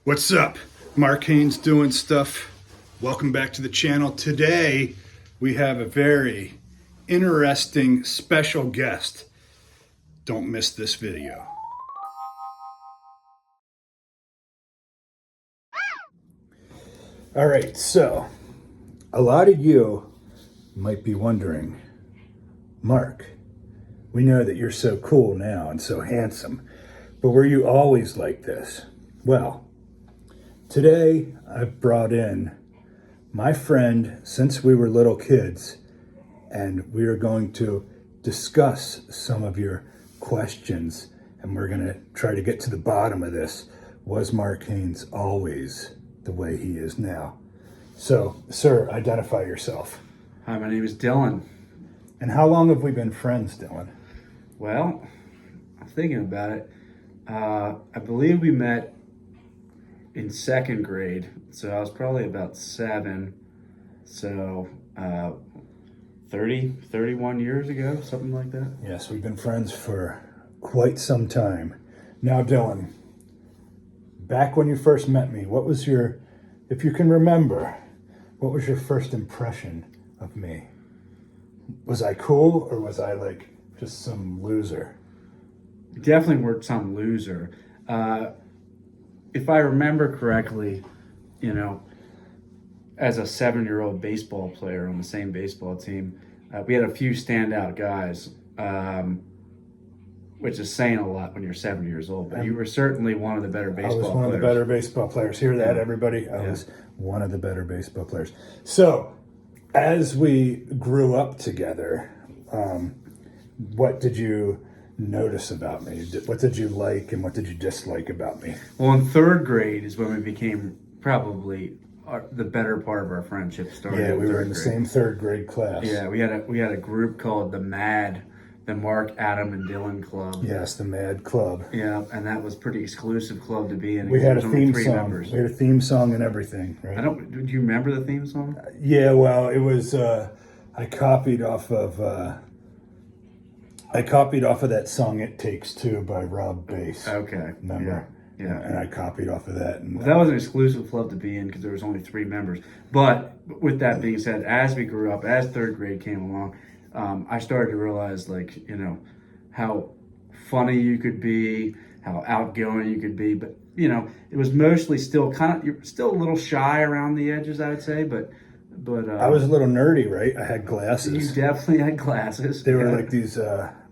What's up? Mark Haynes doing stuff. Welcome back to the channel. Today we have a very interesting special guest. Don't miss this video. All right, so a lot of you might be wondering, Mark, we know that you're so cool now and so handsome, but were you always like this? Well, today I've brought in my friend since we were little kids, and we are going to discuss some of your questions, and we're going to try to get to the bottom of this. Was Mark Haynes always the way he is now? So, sir, identify yourself. Hi, my name is Dylan. And how long have we been friends, Dylan? Well, I'm thinking about it. I believe we met in second grade, so I was probably about 7. So 31 years ago, something like that. Yes, we've been friends for quite some time. Now, Dylan, back when you first met me, what was your, if you can remember, what was your first impression of me? Was I cool, or was I like just some loser? Definitely weren't some loser. If I remember correctly, as a 7-year-old baseball player on the same baseball team, we had a few standout guys, which is saying a lot when you're 7 years old. But you were certainly one of the better baseball players. I was one of the better baseball players. Hear that, everybody? I was one of the better baseball players. So, as we grew up together, what did you notice about me? What did you like and what did you dislike about me? Well, in third grade is when we became probably the better part of our friendship started. Yeah, we were in the same third grade class. Yeah, we had a group called the MAD, the Mark, Adam, and Dylan Club. Yes, the MAD Club. Yeah, and that was a pretty exclusive club to be in. We had a theme song. Members. We had a theme song and everything. Right? Do you remember the theme song? Yeah, well, it was. I copied off of that song "It Takes Two" by Rob Bass. Okay. Remember? Yeah. And I copied off of that. And well, that was an exclusive club to be in because there was only 3 members. But with that being said, as we grew up, as third grade came along, I started to realize, how funny you could be, how outgoing you could be. But, it was mostly still you're still a little shy around the edges, I would say. But I was a little nerdy, right? I had glasses. You definitely had glasses. They were like these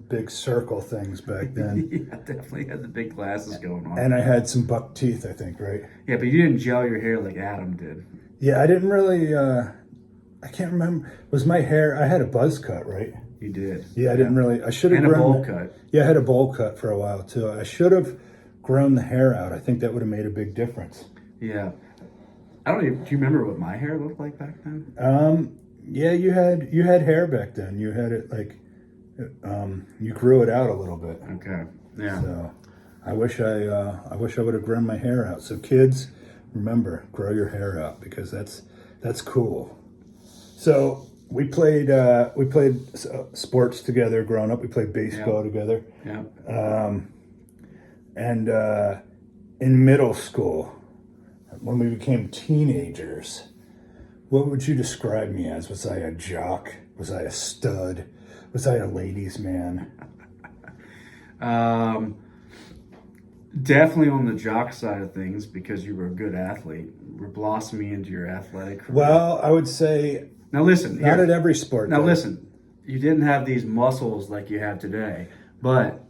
big circle things back then. Yeah, definitely had the big glasses going on. And I had some buck teeth, I think, right? Yeah, but you didn't gel your hair like Adam did. Yeah, I didn't really, I can't remember. Was my hair, I had a buzz cut, right? You did. Yeah, I didn't really, I should have grown. And a bowl cut. Yeah, I had a bowl cut for a while, too. I should have grown the hair out. I think that would have made a big difference. Yeah. Do you remember what my hair looked like back then? Yeah, you had hair back then. You had it you grew it out a little bit. Okay. Yeah. So I wish I would have grown my hair out. So kids, remember, grow your hair out because that's cool. So we played sports together growing up. We played baseball together. Yeah. And in middle school, when we became teenagers, what would you describe me as? Was I a jock? Was I a stud? Was I a ladies' man? Definitely on the jock side of things because you were a good athlete. You were blossoming into your athletic career. Well, I would say now listen. Not at every sport. Now listen, you didn't have these muscles like you have today, but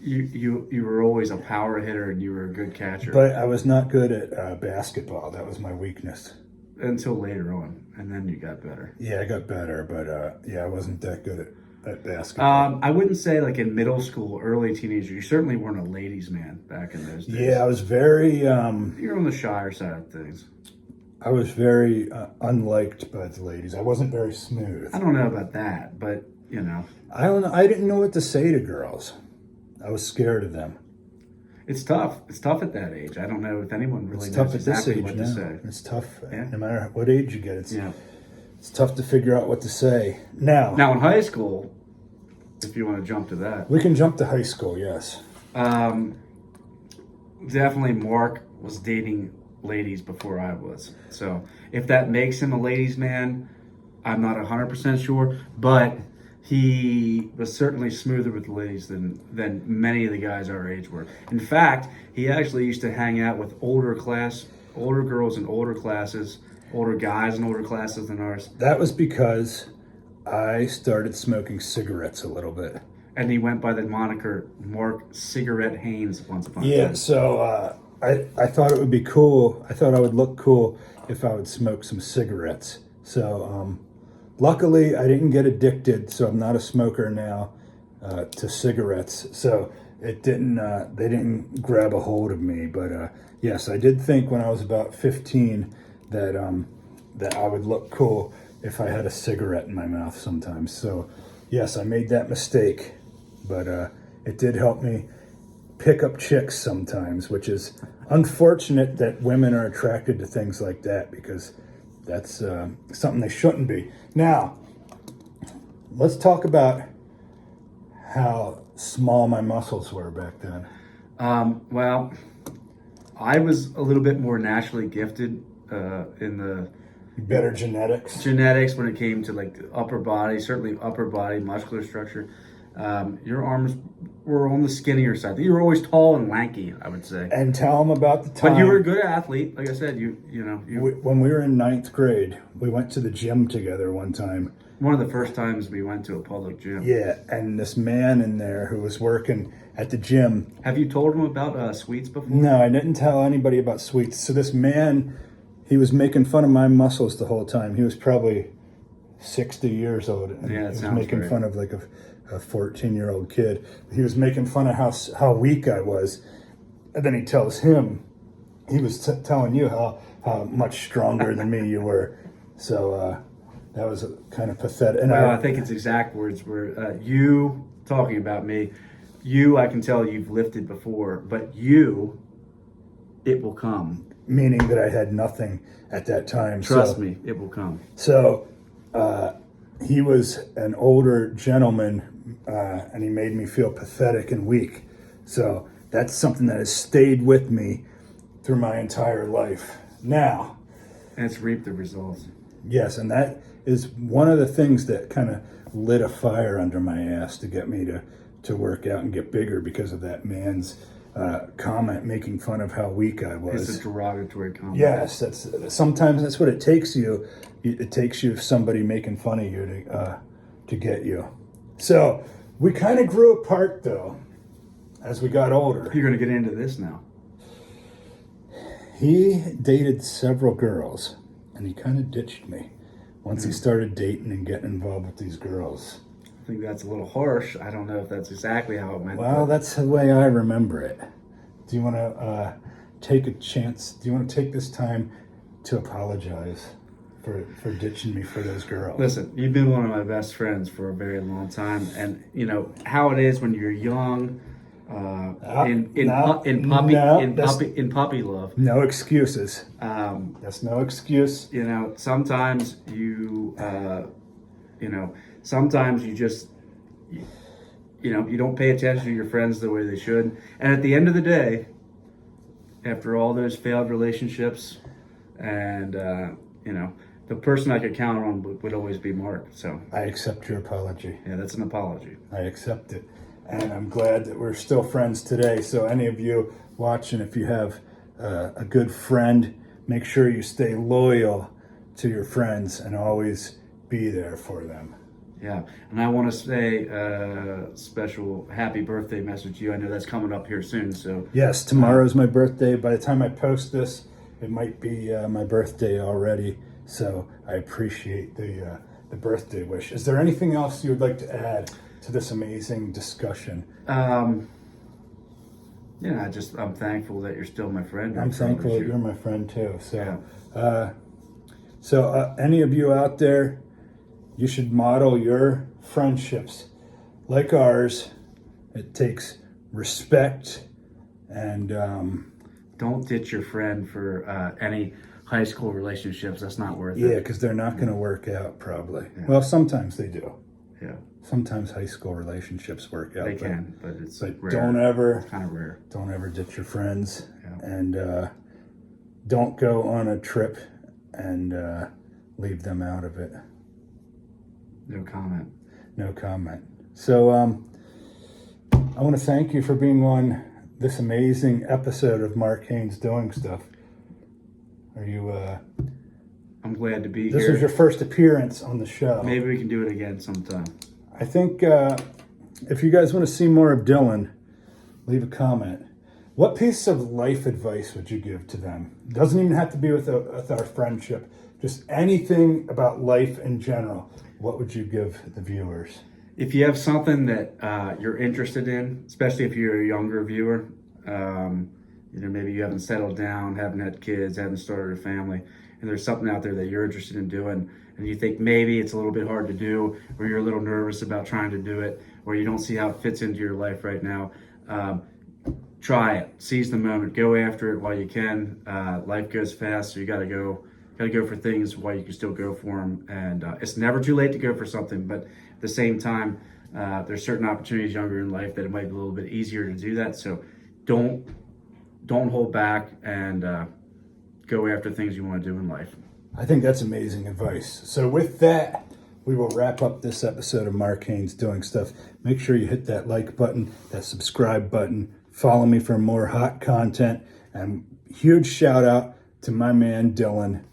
you were always a power hitter and you were a good catcher. But I was not good at basketball. That was my weakness. Until later on, and then you got better. Yeah, I got better, but I wasn't that good at basketball. I wouldn't say like in middle school, early teenager. You certainly weren't a ladies' man back in those days. Yeah, I was very. You're on the shyer side of things. I was very unliked by the ladies. I wasn't very smooth. I don't know about that, but I don't know. I didn't know what to say to girls. I was scared of them. It's tough. It's tough at that age. I don't know if anyone really It's knows tough at exactly this age what now. to say. It's tough. Yeah. No matter what age you get, it's tough to figure out what to say. Now in high school, if you want to jump to that, we can jump to high school. Yes. Definitely, Mark was dating ladies before I was. So if that makes him a ladies' man, I'm not 100% sure, but he was certainly smoother with the ladies than many of the guys our age were. In fact, he actually used to hang out with older girls in older classes, older guys in older classes than ours. That was because I started smoking cigarettes a little bit. And he went by the moniker Mark Cigarette Haynes once upon a Yeah, time. so I thought it would be cool. I thought I would look cool if I would smoke some cigarettes. So luckily, I didn't get addicted, so I'm not a smoker now to cigarettes. So it didn't. They didn't grab a hold of me. But yes, I did think when I was about 15 that I would look cool if I had a cigarette in my mouth sometimes. So yes, I made that mistake, but it did help me pick up chicks sometimes, which is unfortunate that women are attracted to things like that, because that's something they shouldn't be. Now, let's talk about how small my muscles were back then. Well, I was a little bit more naturally gifted in the Better genetics. genetics when it came to like the upper body, certainly upper body muscular structure. Your arms were on the skinnier side. You were always tall and lanky, I would say. And tell them about the time. But you were a good athlete, like I said. When we were in ninth grade, we went to the gym together one time. One of the first times we went to a public gym. Yeah, and this man in there who was working at the gym. Have you told him about sweets before? No, I didn't tell anybody about sweets. So this man, he was making fun of my muscles the whole time. He was probably 60 years old. And Yeah, that he was sounds making right. fun of like a 14-year-old kid. He was making fun of how weak I was. And then he tells him, he was telling you how much stronger than me you were. So that was kind of pathetic. And Well, I think his exact words were, you, talking about me, you, I can tell you've lifted before, but you, it will come. meaning that I had nothing at that time. Trust me, it will come. So he was an older gentleman, and he made me feel pathetic and weak. So that's something that has stayed with me through my entire life. Now, And it's reaped the results. yes, and that is one of the things that kind of lit a fire under my ass to get me to work out and get bigger, because of that man's comment making fun of how weak I was. It's a derogatory comment. Yes, sometimes that's what it takes you. It takes you somebody making fun of you to get you. So we kind of grew apart though as we got older. You're going to get into this now. He dated several girls, and he kind of ditched me once he started dating and getting involved with these girls. I think that's a little harsh. I don't know if that's exactly how it went. Well, that's the way I remember it. Do you want to take a chance? Do you want to take this time to apologize for ditching me for those girls? Listen, you've been one of my best friends for a very long time, and you know how it is when you're young, in puppy love. No excuses. Um, That's no excuse. you know, sometimes sometimes you just, you don't pay attention to your friends the way they should. And at the end of the day, after all those failed relationships, and the person I could count on would always be Mark. So I accept your apology. yeah, that's an apology. I accept it. And I'm glad that we're still friends today. So any of you watching, if you have a good friend, make sure you stay loyal to your friends and always be there for them. Yeah, and I want to say a special happy birthday message to you. I know that's coming up here soon, so Yes, tomorrow's my birthday. By the time I post this, it might be my birthday already. So I appreciate the birthday wish. Is there anything else you would like to add to this amazing discussion? I'm thankful that you're still my friend. I'm thankful that Shoot. you're my friend too. Yeah. So any of you out there, you should model your friendships like ours. It takes respect and Don't ditch your friend for any high school relationships. That's not worth yeah, it. because they're not going to work out probably. Well, sometimes they do. Yeah, Sometimes high school relationships work out. they can, but it's But rare. don't ever Kind of rare. ditch your friends. Yeah. And don't go on a trip and leave them out of it. No comment. No comment. So I want to thank you for being on this amazing episode of Mark Haynes Doing Stuff. Are you? I'm glad to be This here. was your first appearance on the show. Maybe we can do it again sometime. I think if you guys want to see more of Dylan, leave a comment. What piece of life advice would you give to them? Doesn't even have to be with our friendship. Just anything about life in general. What would you give the viewers? If you have something that you're interested in, especially if you're a younger viewer, maybe you haven't settled down, haven't had kids, haven't started a family, and there's something out there that you're interested in doing, and you think maybe it's a little bit hard to do, or you're a little nervous about trying to do it, or you don't see how it fits into your life right now, try it. Seize the moment. Go after it while you can. Life goes fast, so you gotta go for things while you can still go for them. And it's never too late to go for something, but at the same time, there's certain opportunities younger in life that it might be a little bit easier to do that. So don't hold back and go after things you want to do in life. I think that's amazing advice. So with that, we will wrap up this episode of Mark Haynes Doing Stuff. Make sure you hit that like button, that subscribe button. Follow me for more hot content. And huge shout out to my man Dylan.